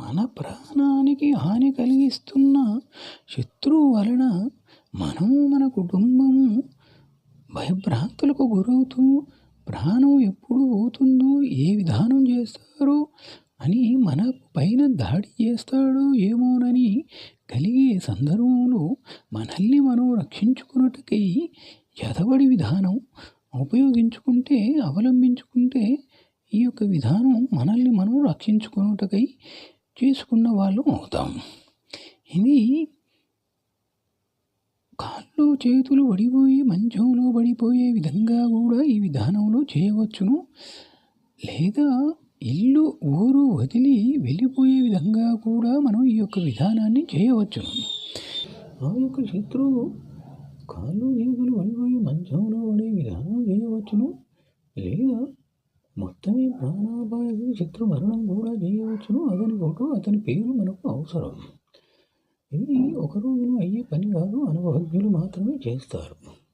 మన ప్రాణానికి హాని కలిగిస్తున్న శత్రువు వలన మనము మన కుటుంబము భయభ్రాంతులకు గురవుతూ ప్రాణం ఎప్పుడు పోతుందో ఏ విధానం చేస్తారో అని మన పైన దాడి చేస్తాడో ఏమోనని కలిగే సందర్భంలో మనల్ని మనం రక్షించుకున్నట్టుకై ఎదవడి విధానం అవలంబించుకుంటే ఈ యొక్క విధానం మనల్ని మనం రక్షించుకున్నట్టుకై చేసుకున్న వాళ్ళం అవుతాం. ఇది కాళ్ళు చేతులు పడిపోయి మంచంలో పడిపోయే విధంగా కూడా ఈ విధానంలో చేయవచ్చును. లేదా ఇల్లు ఊరు వదిలి వెళ్ళిపోయే విధంగా కూడా మనం ఈ యొక్క విధానాన్ని చేయవచ్చును. ఆ యొక్క శత్రువు కాళ్ళు చేతులు పడిపోయి మంచంలో పడే విధానం చేయవచ్చును. లేదా మొత్తమే ప్రాణాపాయ శత్రు మరణం కూడా చేయవచ్చును. అతని పేరు మనకు అవసరం. ఇది ఒక రోజులో అయ్యే పని కాదు, అనుభవజ్ఞులు మాత్రమే చేస్తారు.